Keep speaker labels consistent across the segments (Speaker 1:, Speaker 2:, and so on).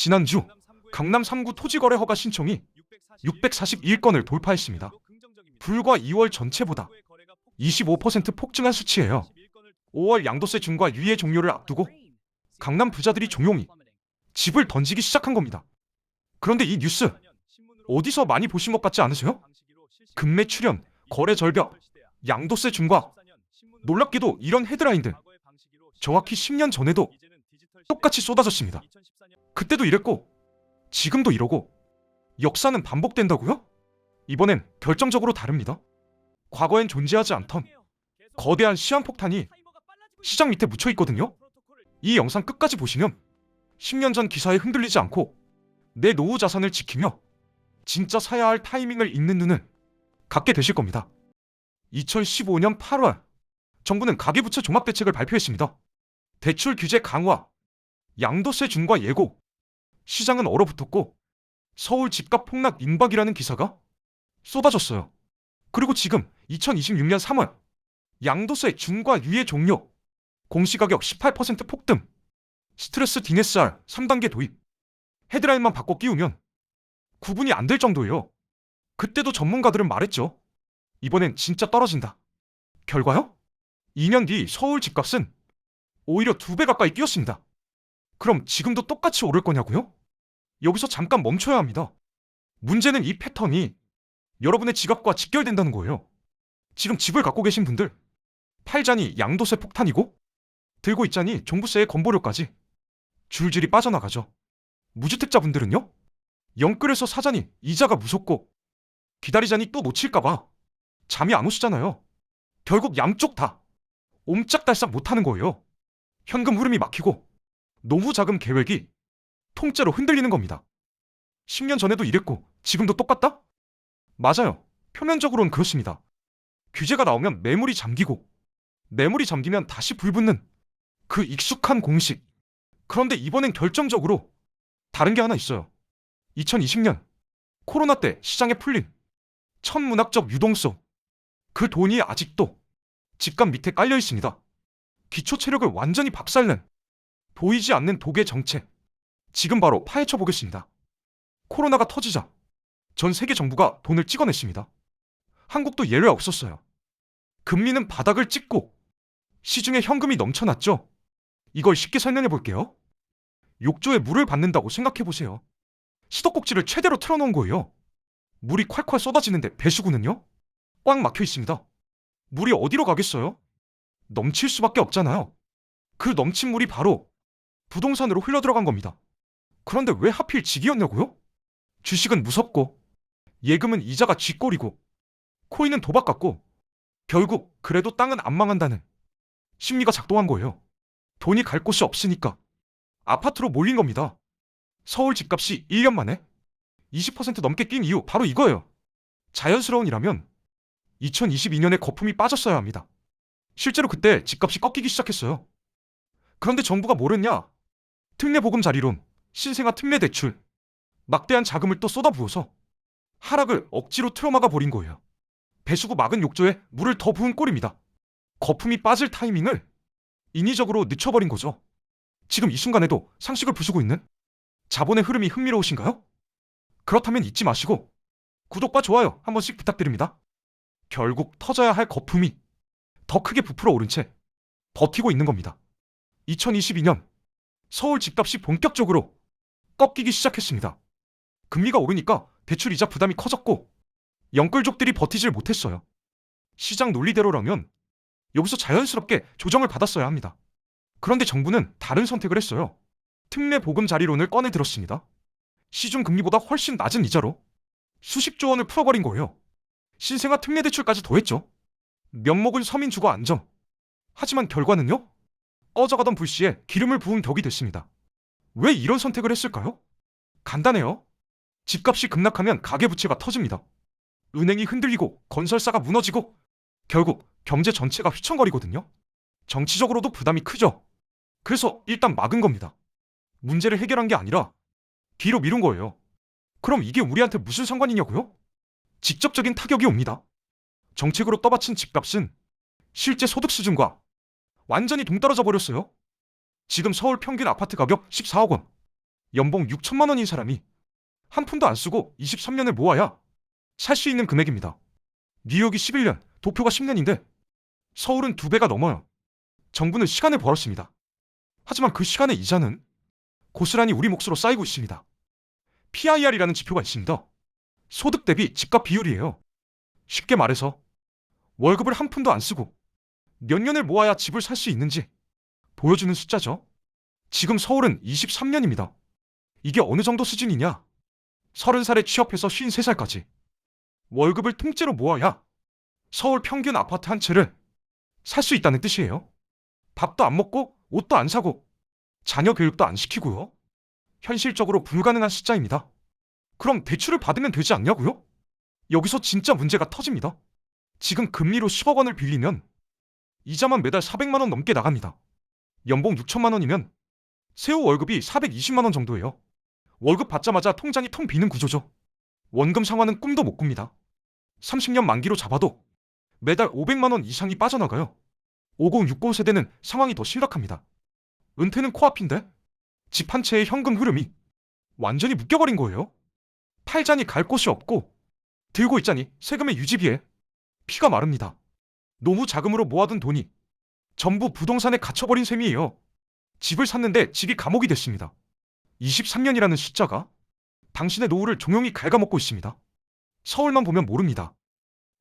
Speaker 1: 지난주 강남 3구 토지거래 허가 신청이 641건을 돌파했습니다. 불과 2월 전체보다 25% 폭증한 수치예요. 5월 양도세 중과 유예 종료를 앞두고 강남 부자들이 조용히 집을 던지기 시작한 겁니다. 그런데 이 뉴스 어디서 많이 보신 것 같지 않으세요? 급매 출현, 거래 절벽, 양도세 중과, 놀랍게도 이런 헤드라인들 정확히 10년 전에도 똑같이 쏟아졌습니다. 그때도 이랬고 지금도 이러고 역사는 반복된다고요? 이번엔 결정적으로 다릅니다. 과거엔 존재하지 않던 거대한 시한폭탄이 시장 밑에 묻혀 있거든요. 이 영상 끝까지 보시면 10년 전 기사에 흔들리지 않고 내 노후 자산을 지키며 진짜 사야 할 타이밍을 읽는 눈을 갖게 되실 겁니다. 2015년 8월 정부는 가계부채 종합대책을 발표했습니다. 대출 규제 강화, 양도세 중과 예고, 시장은 얼어붙었고 서울 집값 폭락 임박이라는 기사가 쏟아졌어요. 그리고 지금 2026년 3월 양도세 중과 유예 종료, 공시가격 18% 폭등, 스트레스 DSR 3단계 도입, 헤드라인만 바꿔 끼우면 구분이 안 될 정도예요. 그때도 전문가들은 말했죠. 이번엔 진짜 떨어진다. 결과요? 2년 뒤 서울 집값은 오히려 2배 가까이 뛰었습니다. 그럼 지금도 똑같이 오를 거냐고요? 여기서 잠깐 멈춰야 합니다. 문제는 이 패턴이 여러분의 지갑과 직결된다는 거예요. 지금 집을 갖고 계신 분들, 팔자니 양도세 폭탄이고 들고 있자니 종부세의 건보료까지 줄줄이 빠져나가죠. 무주택자분들은요? 영끌에서 사자니 이자가 무섭고 기다리자니 또 놓칠까봐 잠이 안 오시잖아요. 결국 양쪽 다 옴짝달싹 못하는 거예요. 현금 흐름이 막히고 노후자금 계획이 통째로 흔들리는 겁니다. 10년 전에도 이랬고 지금도 똑같다? 맞아요. 표면적으로는 그렇습니다. 규제가 나오면 매물이 잠기고 매물이 잠기면 다시 불붙는 그 익숙한 공식. 그런데 이번엔 결정적으로 다른 게 하나 있어요. 2020년 코로나 때 시장에 풀린 천문학적 유동성. 그 돈이 아직도 집값 밑에 깔려 있습니다. 기초 체력을 완전히 박살낸 보이지 않는 독의 정체. 지금 바로 파헤쳐 보겠습니다. 코로나가 터지자 전 세계 정부가 돈을 찍어냈습니다. 한국도 예외 없었어요. 금리는 바닥을 찍고 시중에 현금이 넘쳐났죠. 이걸 쉽게 설명해 볼게요. 욕조에 물을 받는다고 생각해 보세요. 수도꼭지를 최대로 틀어놓은 거예요. 물이 콸콸 쏟아지는데 배수구는요? 꽉 막혀 있습니다. 물이 어디로 가겠어요? 넘칠 수밖에 없잖아요. 그 넘친 물이 바로 부동산으로 흘러들어간 겁니다. 그런데 왜 하필 직이었냐고요? 주식은 무섭고 예금은 이자가 쥐꼬리고 코인은 도박 같고 결국 그래도 땅은 안 망한다는 심리가 작동한 거예요. 돈이 갈 곳이 없으니까 아파트로 몰린 겁니다. 서울 집값이 1년 만에 20% 넘게 뛴 이유 바로 이거예요. 자연스러운 이라면 2022년에 거품이 빠졌어야 합니다. 실제로 그때 집값이 꺾이기 시작했어요. 그런데 정부가 뭘 했냐? 특례보금자리론, 신생아 특례대출, 막대한 자금을 또 쏟아부어서 하락을 억지로 틀어막아 버린 거예요. 배수구 막은 욕조에 물을 더 부은 꼴입니다. 거품이 빠질 타이밍을 인위적으로 늦춰버린 거죠. 지금 이 순간에도 상식을 부수고 있는 자본의 흐름이 흥미로우신가요? 그렇다면 잊지 마시고 구독과 좋아요 한 번씩 부탁드립니다. 결국 터져야 할 거품이 더 크게 부풀어 오른 채 버티고 있는 겁니다. 2022년 서울 집값이 본격적으로 꺾이기 시작했습니다. 금리가 오르니까 대출 이자 부담이 커졌고 영끌족들이 버티질 못했어요. 시장 논리대로라면 여기서 자연스럽게 조정을 받았어야 합니다. 그런데 정부는 다른 선택을 했어요. 특례보금자리론을 꺼내 들었습니다. 시중금리보다 훨씬 낮은 이자로 수십조 원을 풀어버린 거예요. 신생아 특례대출까지 더했죠. 명목은 서민 주거 안정. 하지만 결과는요? 꺼져가던 불씨에 기름을 부은 격이 됐습니다. 왜 이런 선택을 했을까요? 간단해요. 집값이 급락하면 가계부채가 터집니다. 은행이 흔들리고 건설사가 무너지고 결국 경제 전체가 휘청거리거든요. 정치적으로도 부담이 크죠. 그래서 일단 막은 겁니다. 문제를 해결한 게 아니라 뒤로 미룬 거예요. 그럼 이게 우리한테 무슨 상관이냐고요? 직접적인 타격이 옵니다. 정책으로 떠받친 집값은 실제 소득 수준과 완전히 동떨어져 버렸어요. 지금 서울 평균 아파트 가격 14억 원. 연봉 6천만 원인 사람이 한 푼도 안 쓰고 23년을 모아야 살 수 있는 금액입니다. 뉴욕이 11년, 도쿄가 10년인데 서울은 2배가 넘어요. 정부는 시간을 벌었습니다. 하지만 그 시간의 이자는 고스란히 우리 몫으로 쌓이고 있습니다. PIR이라는 지표가 있습니다. 소득 대비 집값 비율이에요. 쉽게 말해서 월급을 한 푼도 안 쓰고 몇 년을 모아야 집을 살 수 있는지 보여주는 숫자죠. 지금 서울은 23년입니다. 이게 어느 정도 수준이냐? 30살에 취업해서 53살까지 월급을 통째로 모아야 서울 평균 아파트 한 채를 살 수 있다는 뜻이에요. 밥도 안 먹고 옷도 안 사고 자녀 교육도 안 시키고요. 현실적으로 불가능한 숫자입니다. 그럼 대출을 받으면 되지 않냐고요? 여기서 진짜 문제가 터집니다. 지금 금리로 10억 원을 빌리면 이자만 매달 400만 원 넘게 나갑니다. 연봉 6천만 원이면 세후 월급이 420만 원 정도예요. 월급 받자마자 통장이 텅 비는 구조죠. 원금 상환은 꿈도 못 꿉니다. 30년 만기로 잡아도 매달 500만 원 이상이 빠져나가요. 50, 60 세대는 상황이 더 심각합니다. 은퇴는 코앞인데 집 한 채의 현금 흐름이 완전히 묶여버린 거예요. 팔자니 갈 곳이 없고 들고 있자니 세금의 유지비에 피가 마릅니다. 노후 자금으로 모아둔 돈이 전부 부동산에 갇혀버린 셈이에요. 집을 샀는데 집이 감옥이 됐습니다. 23년이라는 숫자가 당신의 노후를 종용이 갉아먹고 있습니다. 서울만 보면 모릅니다.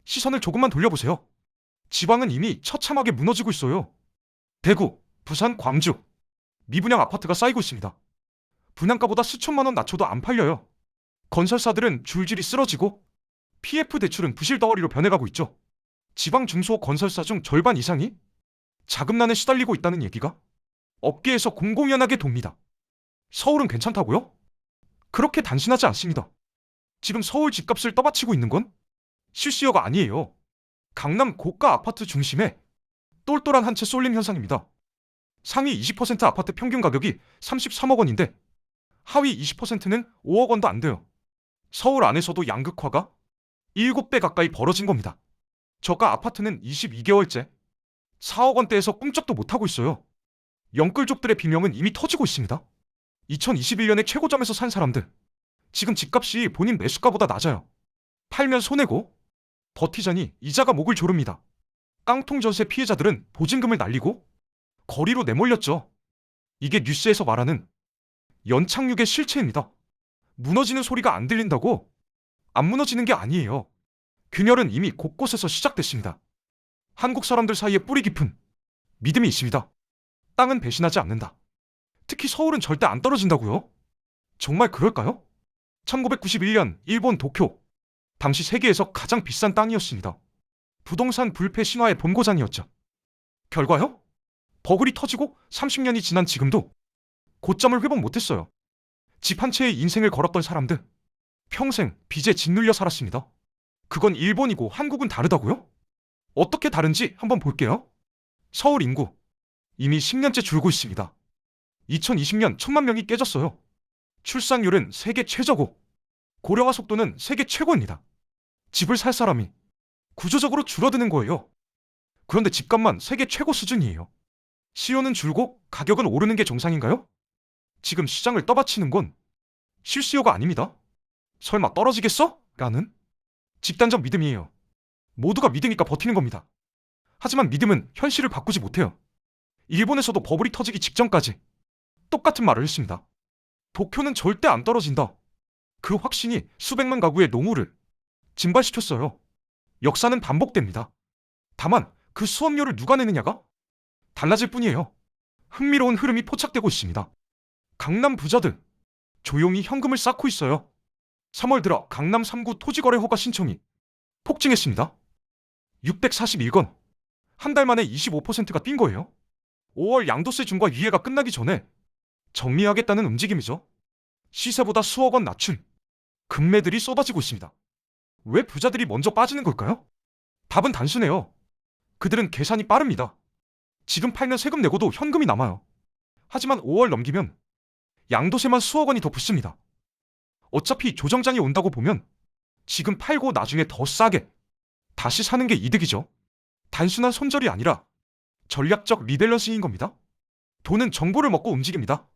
Speaker 1: 시선을 조금만 돌려보세요. 지방은 이미 처참하게 무너지고 있어요. 대구, 부산, 광주 미분양 아파트가 쌓이고 있습니다. 분양가보다 수천만 원 낮춰도 안 팔려요. 건설사들은 줄줄이 쓰러지고 PF 대출은 부실 덩어리로 변해가고 있죠. 지방 중소 건설사 중 절반 이상이 자금난에 시달리고 있다는 얘기가 업계에서 공공연하게 돕니다. 서울은 괜찮다고요? 그렇게 단순하지 않습니다. 지금 서울 집값을 떠받치고 있는 건 실수요가 아니에요. 강남 고가 아파트 중심에 똘똘한 한 채 쏠림 현상입니다. 상위 20% 아파트 평균 가격이 33억 원인데 하위 20%는 5억 원도 안 돼요. 서울 안에서도 양극화가 7배 가까이 벌어진 겁니다. 저가 아파트는 22개월째 4억 원대에서 꿈쩍도 못하고 있어요. 영끌족들의 비명은 이미 터지고 있습니다. 2021년에 최고점에서 산 사람들, 지금 집값이 본인 매수가보다 낮아요. 팔면 손해고 버티자니 이자가 목을 조릅니다. 깡통 전세 피해자들은 보증금을 날리고 거리로 내몰렸죠. 이게 뉴스에서 말하는 연착륙의 실체입니다. 무너지는 소리가 안 들린다고 안 무너지는 게 아니에요. 균열은 이미 곳곳에서 시작됐습니다. 한국 사람들 사이에 뿌리 깊은 믿음이 있습니다. 땅은 배신하지 않는다. 특히 서울은 절대 안 떨어진다고요? 정말 그럴까요? 1991년 일본 도쿄, 당시 세계에서 가장 비싼 땅이었습니다. 부동산 불패 신화의 본고장이었죠. 결과요? 버글이 터지고 30년이 지난 지금도 고점을 회복 못했어요. 집 한 채에 인생을 걸었던 사람들, 평생 빚에 짓눌려 살았습니다. 그건 일본이고 한국은 다르다고요? 어떻게 다른지 한번 볼게요. 서울 인구 이미 10년째 줄고 있습니다. 2020년 1천만 명이 깨졌어요. 출산율은 세계 최저고 고령화 속도는 세계 최고입니다. 집을 살 사람이 구조적으로 줄어드는 거예요. 그런데 집값만 세계 최고 수준이에요. 수요는 줄고 가격은 오르는 게 정상인가요? 지금 시장을 떠받치는 건 실수요가 아닙니다. 설마 떨어지겠어? 라는 집단적 믿음이에요. 모두가 믿으니까 버티는 겁니다. 하지만 믿음은 현실을 바꾸지 못해요. 일본에서도 버블이 터지기 직전까지 똑같은 말을 했습니다. 도쿄는 절대 안 떨어진다. 그 확신이 수백만 가구의 노후를 증발시켰어요. 역사는 반복됩니다. 다만 그 수업료를 누가 내느냐가 달라질 뿐이에요. 흥미로운 흐름이 포착되고 있습니다. 강남 부자들 조용히 현금을 쌓고 있어요. 3월 들어 강남 3구 토지거래 허가 신청이 폭증했습니다. 641건. 한 달 만에 25%가 뛴 거예요. 5월 양도세 중과 유예가 끝나기 전에 정리하겠다는 움직임이죠. 시세보다 수억 원 낮춘 금매들이 쏟아지고 있습니다. 왜 부자들이 먼저 빠지는 걸까요? 답은 단순해요. 그들은 계산이 빠릅니다. 지금 팔면 세금 내고도 현금이 남아요. 하지만 5월 넘기면 양도세만 수억 원이 더 붙습니다. 어차피 조정장이 온다고 보면 지금 팔고 나중에 더 싸게 다시 사는 게 이득이죠. 단순한 손절이 아니라 전략적 리밸런싱인 겁니다. 돈은 정보를 먹고 움직입니다.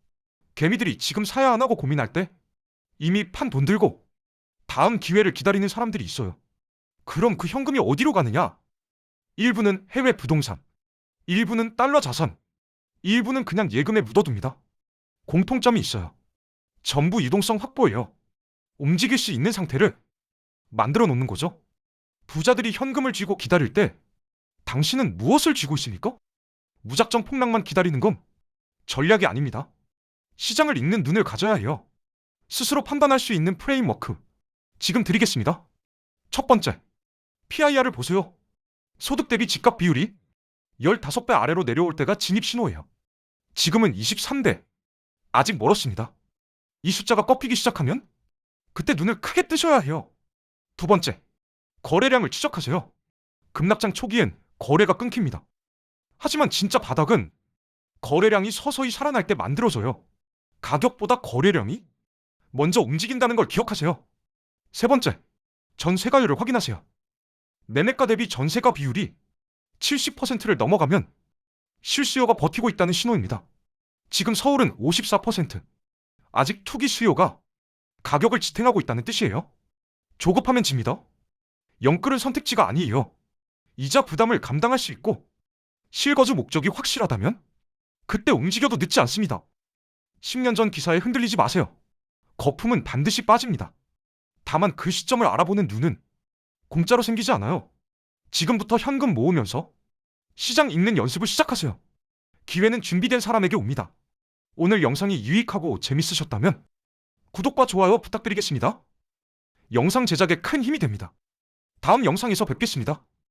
Speaker 1: 개미들이 지금 사야 안 하고 고민할 때 이미 판 돈 들고 다음 기회를 기다리는 사람들이 있어요. 그럼 그 현금이 어디로 가느냐? 일부는 해외 부동산, 일부는 달러 자산, 일부는 그냥 예금에 묻어둡니다. 공통점이 있어요. 전부 유동성 확보예요. 움직일 수 있는 상태를 만들어 놓는 거죠. 부자들이 현금을 쥐고 기다릴 때 당신은 무엇을 쥐고 있습니까? 무작정 폭락만 기다리는 건 전략이 아닙니다. 시장을 읽는 눈을 가져야 해요. 스스로 판단할 수 있는 프레임워크. 지금 드리겠습니다. 첫 번째, PIR을 보세요. 소득 대비 집값 비율이 15배 아래로 내려올 때가 진입 신호예요. 지금은 23대. 아직 멀었습니다. 이 숫자가 꺾이기 시작하면 그때 눈을 크게 뜨셔야 해요. 두 번째, 거래량을 추적하세요. 급락장 초기엔 거래가 끊깁니다. 하지만 진짜 바닥은 거래량이 서서히 살아날 때 만들어져요. 가격보다 거래량이 먼저 움직인다는 걸 기억하세요. 세 번째, 전세가율을 확인하세요. 매매가 대비 전세가 비율이 70%를 넘어가면 실수요가 버티고 있다는 신호입니다. 지금 서울은 54%. 아직 투기 수요가 가격을 지탱하고 있다는 뜻이에요. 조급하면 집니다. 영끌은 선택지가 아니에요. 이자 부담을 감당할 수 있고 실거주 목적이 확실하다면 그때 움직여도 늦지 않습니다. 10년 전 기사에 흔들리지 마세요. 거품은 반드시 빠집니다. 다만 그 시점을 알아보는 눈은 공짜로 생기지 않아요. 지금부터 현금 모으면서 시장 읽는 연습을 시작하세요. 기회는 준비된 사람에게 옵니다. 오늘 영상이 유익하고 재밌으셨다면 구독과 좋아요 부탁드리겠습니다. 영상 제작에 큰 힘이 됩니다. 다음 영상에서 뵙겠습니다.